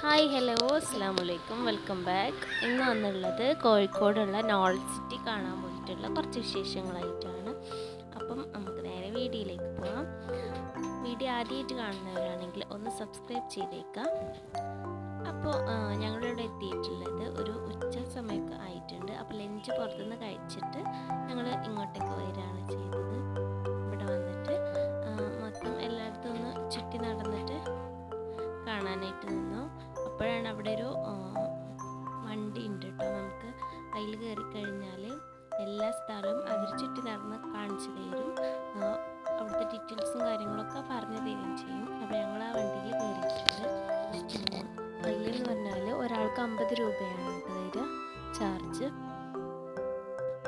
Hi hello അസ്സാം വലൈക്കും welcome back. ഇന്ന് വന്നുള്ളത് കോഴിക്കോടുള്ള നോളജ് സിറ്റി കാണാൻ പോയിട്ടുള്ള കുറച്ച് വിശേഷങ്ങളായിട്ടാണ്. അപ്പം നമുക്ക് നേരെ വീഡിയോയിലേക്ക് പോകാം. വീഡിയോ ആദ്യമായിട്ട് കാണുന്നവരാണെങ്കിൽ ഒന്ന് സബ്സ്ക്രൈബ് ചെയ്തേക്കാം. അപ്പോൾ ഞങ്ങളിവിടെ എത്തിയിട്ടുള്ളത് ഒരു ഉച്ച സമയമൊക്കെ ആയിട്ടുണ്ട്. അപ്പോൾ ലഞ്ച് പുറത്തുനിന്ന് കഴിച്ചിട്ട് ഞങ്ങൾ ഇങ്ങോട്ടേക്ക് വരികയാണ് ചെയ്തത്. ഇവിടെ വന്നിട്ട് മൊത്തം എല്ലായിടത്തും ഒന്ന് ചുറ്റി നടന്നിട്ട് കാണാനായിട്ട് നിന്നു. അപ്പോഴാണ് അവിടെ ഒരു വണ്ടി ഉണ്ട് കേട്ടോ. നമുക്ക് അതിൽ കയറി കഴിഞ്ഞാൽ എല്ലാ സ്ഥലവും അവർ ചുറ്റി നടന്ന് കാണിച്ചു തരും. അവിടുത്തെ ഡീറ്റെയിൽസും കാര്യങ്ങളൊക്കെ പറഞ്ഞു തരികയും ചെയ്യും. അപ്പോൾ ഞങ്ങൾ ആ വണ്ടിയിൽ കയറിയിട്ടുണ്ട്. അതിലെന്ന് പറഞ്ഞാൽ ഒരാൾക്ക് 50 രൂപയാണ് തരിക ചാർജ്.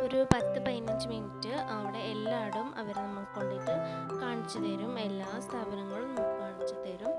ഒരു 10-15 മിനിറ്റ് അവിടെ എല്ലായിടും അവർ നമുക്ക് കൊണ്ടിട്ട് കാണിച്ചു തരും. എല്ലാ സ്ഥാപനങ്ങളും നമുക്ക് കാണിച്ചു തരും.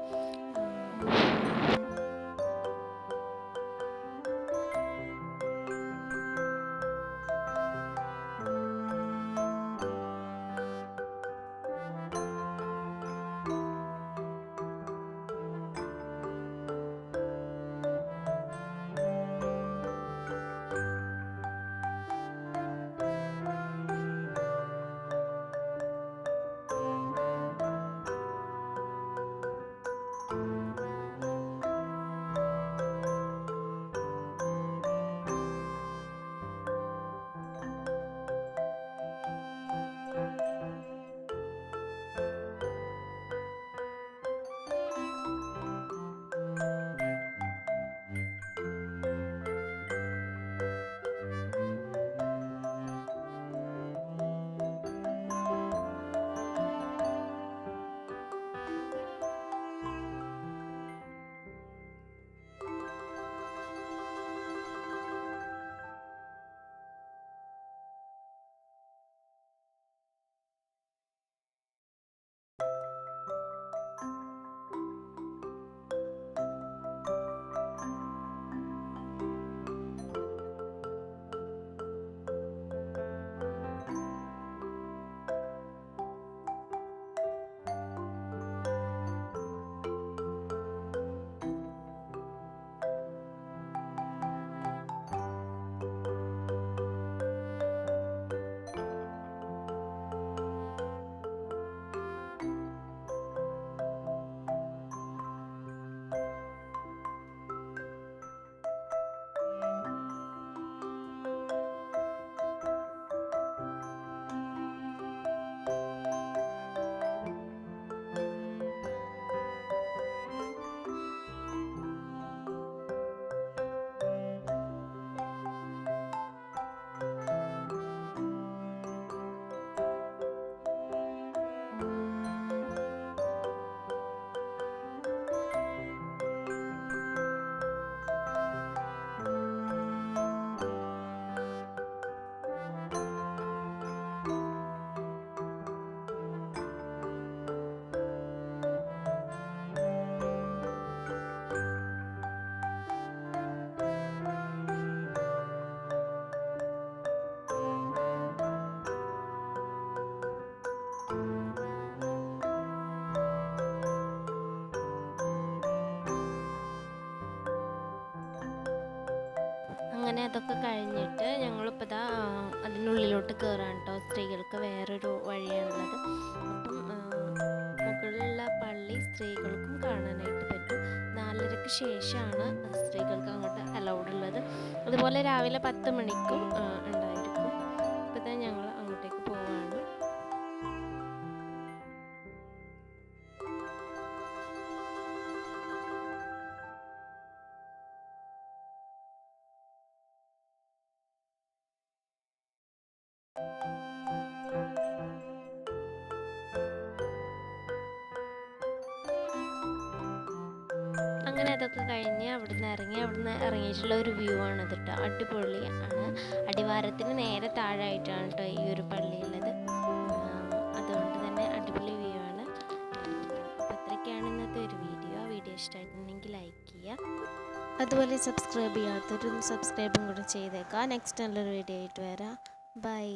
അങ്ങനെ അതൊക്കെ കഴിഞ്ഞിട്ട് ഞങ്ങളിപ്പോൾ ഇതാ അതിനുള്ളിലോട്ട് കയറാൻ കേട്ടോ. സ്ത്രീകൾക്ക് വേറൊരു വഴിയാണുള്ളത്. അപ്പം മുകളിലുള്ള പള്ളി സ്ത്രീകൾക്കും കാണാനായിട്ട് പറ്റും. 4:30-ക്ക് ശേഷമാണ് സ്ത്രീകൾക്ക് അങ്ങോട്ട് അലൗഡ് ഉള്ളത്. അതുപോലെ രാവിലെ 10 മണിക്കും ഉണ്ടായിരിക്കും. ഇപ്പോൾ ഇതാ ഞങ്ങൾ അങ്ങോട്ടേക്ക് പോവാണ്. അങ്ങനെ അതൊക്കെ കഴിഞ്ഞ് അവിടുന്ന് ഇറങ്ങിയിട്ടുള്ള ഒരു വ്യൂ ആണ് ഇത് കേട്ടോ. അടിപൊളിയാണ്. അടിവാരത്തിന് നേരെ താഴായിട്ടാണ് കേട്ടോ ഈ ഒരു പള്ളിയുള്ളത്. അതുകൊണ്ട് തന്നെ അടിപൊളി വ്യൂ ആണ്. അപ്പോൾ ഇത്രയൊക്കെയാണ് ഇന്നത്തെ ഒരു വീഡിയോ. വീഡിയോ ഇഷ്ടമായിട്ടുണ്ടെങ്കിൽ ലൈക്ക് ചെയ്യുക. അതുപോലെ സബ്സ്ക്രൈബ് ചെയ്യാത്തവരും സബ്സ്ക്രൈബും കൂടെ ചെയ്തേക്കാം. നെക്സ്റ്റ് നല്ലൊരു വീഡിയോ ആയിട്ട് വരാം. ബൈ.